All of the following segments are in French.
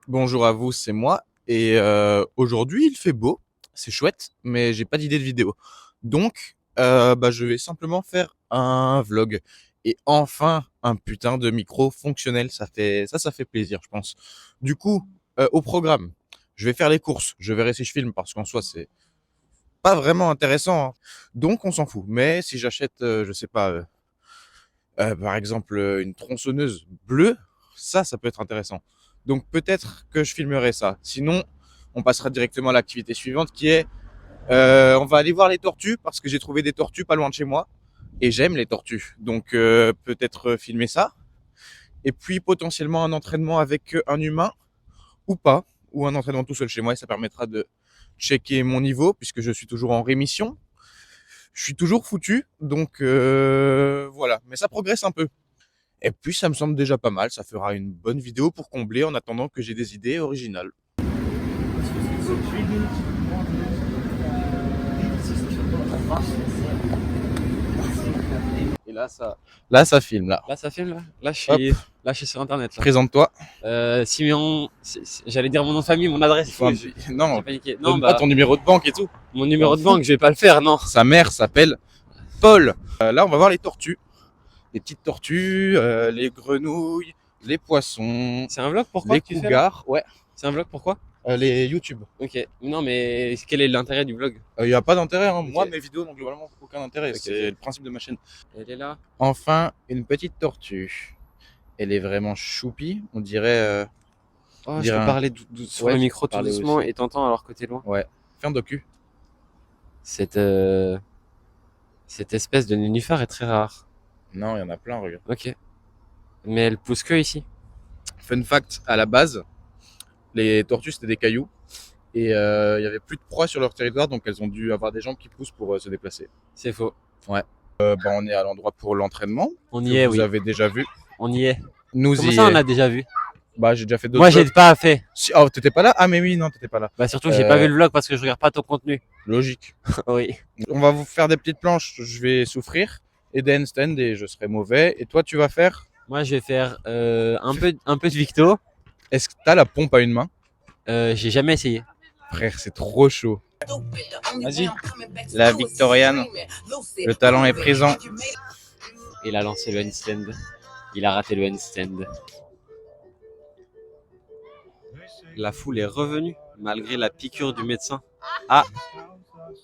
Bonjour à vous, c'est moi. Et aujourd'hui, il fait beau, c'est chouette, mais j'ai pas d'idée de vidéo. Donc, je vais simplement faire un vlog. Et enfin, un putain de micro fonctionnel. Ça fait plaisir, je pense. Du coup, au programme, je vais faire les courses. Je verrai si je filme parce qu'en soi, c'est pas vraiment intéressant, hein. Donc, on s'en fout. Mais si j'achète, je sais pas, par exemple, une tronçonneuse bleue, ça peut être intéressant. Donc peut-être que je filmerai ça. Sinon, on passera directement à l'activité suivante qui est, on va aller voir les tortues parce que j'ai trouvé des tortues pas loin de chez moi et j'aime les tortues. Donc peut-être filmer ça. Et puis potentiellement un entraînement avec un humain ou pas, ou un entraînement tout seul chez moi et ça permettra de checker mon niveau puisque je suis toujours en rémission. Je suis toujours foutu, donc voilà. Mais ça progresse un peu. Et puis ça me semble déjà pas mal, ça fera une bonne vidéo pour combler en attendant que j'ai des idées originales. Et là ça filme là. Là, ça filme là. Là, Hop, je suis sur internet là. présente-toi. Simeon, j'allais dire mon nom de famille, mon adresse. Faut un J'ai petit- Non, paniqué. Non, donne pas ton numéro de banque et tout. mon numéro de banque, je vais pas le faire, non. Sa mère s'appelle Paul. Là on va voir les tortues. Les petites tortues, les grenouilles, les poissons, C'est un vlog, pourquoi les que tu fais là? cougars. Ouais, C'est un vlog, pourquoi? les YouTube. Ok. Non, mais quel est l'intérêt du vlog? Il n'y a pas d'intérêt, hein. Ok. Moi mes vidéos n'ont globalement aucun intérêt, Ok, c'est ok. le principe de ma chaîne. Elle est là. Enfin, une petite tortue. Elle est vraiment choupie, on dirait. Oh, je Dirais peux un- parler sur Ouais, le tu micro peux tout parler doucement aussi. et t'entends alors que t'es loin. Ouais. Fais un docu. Cette, cette espèce de nénuphar est très rare. Non, il y en a plein, regarde. Ok. Mais elle pousse que ici. Fun fact, à la base, les tortues c'était des cailloux et il y avait plus de proie sur leur territoire, donc elles ont dû avoir des jambes qui poussent pour se déplacer. C'est faux. On est à l'endroit pour l'entraînement On que y est, vous oui. avez déjà vu. On y est. Nous Comment y ça, on est. a déjà vu? Bah j'ai déjà fait d'autres. Moi, j'ai vlogs. pas fait. Oh, t'étais pas là? Ah mais oui, non, t'étais pas là. Bah, surtout que j'ai pas Euh, vu le vlog parce que je regarde pas ton contenu. Logique. Oui. On va vous faire des petites planches. Je vais souffrir et des handstands et je serai mauvais. Et toi, tu vas faire. Moi, je vais faire un peu de Victo. Est-ce que t'as la pompe à une main? J'ai jamais essayé. Frère, c'est trop chaud. Vas-y, la Victoriane. Le talent est présent. Il a lancé le handstand. Il a raté le handstand. La foule est revenue malgré la piqûre du médecin. Ah,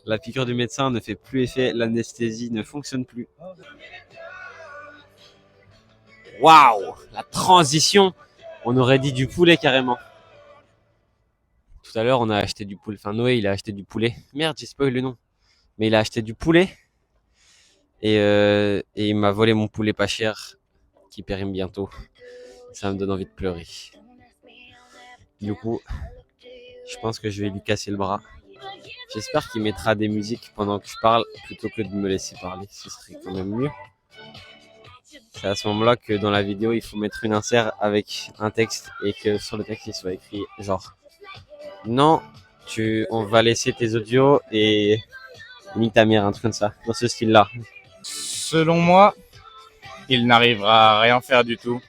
la piqûre du médecin ne fait plus effet. L'anesthésie ne fonctionne plus. Waouh, la transition. On aurait dit du poulet carrément. Tout à l'heure, on a acheté du poulet. Enfin, Noé, il a acheté du poulet. Merde, j'ai spoil le nom. Mais il a acheté du poulet. Et il m'a volé mon poulet pas cher qui périme bientôt. Ça me donne envie de pleurer. Du coup, je pense que je vais lui casser le bras. J'espère qu'il mettra des musiques pendant que je parle plutôt que de me laisser parler. Ce serait quand même mieux. C'est à ce moment-là que dans la vidéo, il faut mettre une insert avec un texte et que sur le texte, il soit écrit genre non, on va laisser tes audios et nique ta mère, un truc comme ça, dans ce style-là. Selon moi, il n'arrivera à rien faire du tout.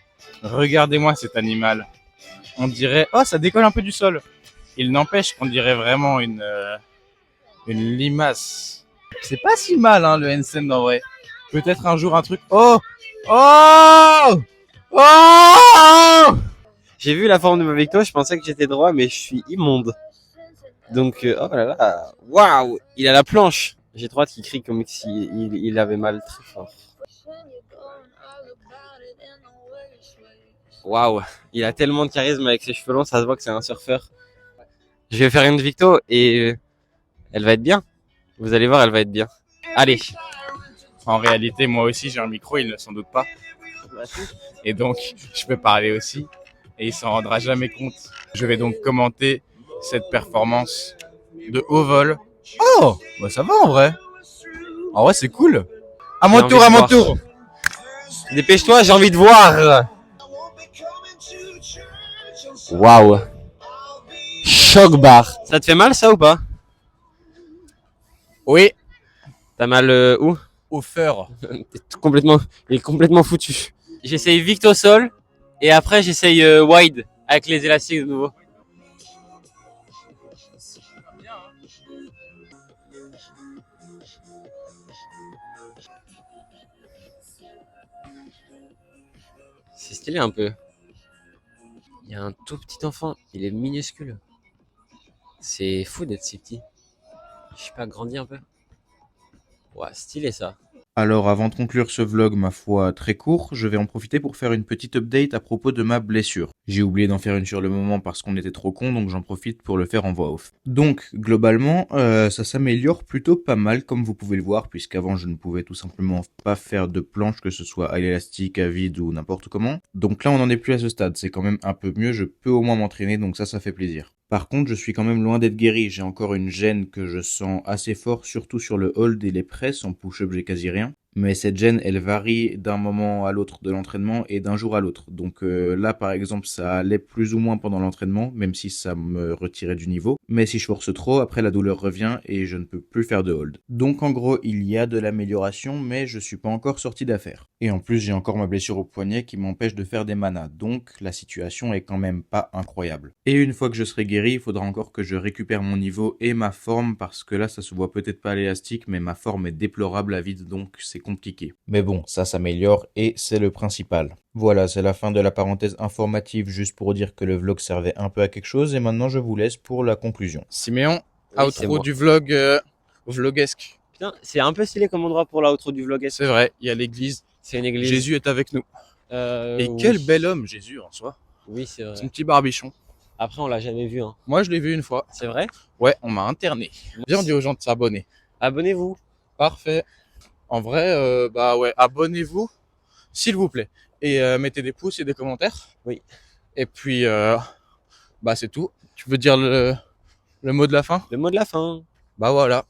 Regardez-moi cet animal. On dirait, oh, ça décolle un peu du sol. Il n'empêche qu'on dirait vraiment une limace. C'est pas si mal, hein, le handstand en vrai. Peut-être un jour un truc. Oh, oh, oh. J'ai vu la forme de ma victoire, je pensais que j'étais droit, mais je suis immonde. Donc, oh là là, waouh, il a la planche. J'ai trop hâte qu'il crie comme s'il avait mal très fort. Waouh, il a tellement de charisme avec ses cheveux longs, ça se voit que c'est un surfeur. Je vais faire une victo et elle va être bien. Vous allez voir, elle va être bien. Allez. En réalité, moi aussi, j'ai un micro, il ne s'en doute pas. Et donc, je peux parler aussi. Et il s'en rendra jamais compte. Je vais donc commenter cette performance de haut vol. Oh, bah ça va en vrai. En vrai, c'est cool. À mon tour, à mon tour. Dépêche-toi, j'ai envie de voir. Waouh. Choc bar. Ça te fait mal ça ou pas? Oui. T'as mal où? Au fur. Il est complètement foutu. J'essaye Victo Sol et après j'essaye Wide Avec les élastiques de nouveau. C'est stylé un peu. Il y a un tout petit enfant, il est minuscule. C'est fou d'être si petit. Je sais pas, grandi un peu. Ouais, stylé ça. Alors avant de conclure ce vlog, ma foi, très court, je vais en profiter pour faire une petite update à propos de ma blessure. J'ai oublié d'en faire une sur le moment parce qu'on était trop con, donc j'en profite pour le faire en voix off. Donc, globalement, ça s'améliore plutôt pas mal, comme vous pouvez le voir, puisqu'avant je ne pouvais tout simplement pas faire de planche, que ce soit à l'élastique, à vide ou n'importe comment. Donc là, on n'en est plus à ce stade, c'est quand même un peu mieux, je peux au moins m'entraîner, donc ça fait plaisir. Par contre, je suis quand même loin d'être guéri, j'ai encore une gêne que je sens assez fort, surtout sur le hold et les presses, en push-up j'ai quasi rien. Mais cette gêne, elle varie d'un moment à l'autre de l'entraînement et d'un jour à l'autre. Donc là, par exemple, ça allait plus ou moins pendant l'entraînement, même si ça me retirait du niveau. Mais si je force trop, après la douleur revient et je ne peux plus faire de hold. Donc en gros, il y a de l'amélioration, mais je suis pas encore sorti d'affaire. Et en plus, j'ai encore ma blessure au poignet qui m'empêche de faire des manas. Donc la situation est quand même pas incroyable. Et une fois que je serai guéri, il faudra encore que je récupère mon niveau et ma forme, parce que là, ça se voit peut-être pas à l'élastique, mais ma forme est déplorable à vide, donc c'est compliqué. Mais bon, ça s'améliore et c'est le principal. Voilà, c'est la fin de la parenthèse informative, juste pour dire que le vlog servait un peu à quelque chose, et maintenant je vous laisse pour la conclusion. Siméon, Oui, c'est outro moi. du vlog vlogesque. Putain, c'est un peu stylé comme endroit pour l'outro du vlog. C'est vrai, il y a l'église. C'est une église. Jésus est avec nous. Et Oui. quel bel homme, Jésus, en soi. Oui, c'est vrai. Son petit barbichon. Après, on l'a jamais vu. Hein. Moi, je l'ai vu une fois. C'est vrai? Ouais, on m'a interné. Viens, on dit aux gens de s'abonner. Abonnez-vous. Parfait. En vrai, bah ouais, abonnez-vous, s'il vous plaît. Et mettez des pouces et des commentaires. Oui. Et puis, bah c'est tout. Tu veux dire le mot de la fin? Le mot de la fin. Bah voilà.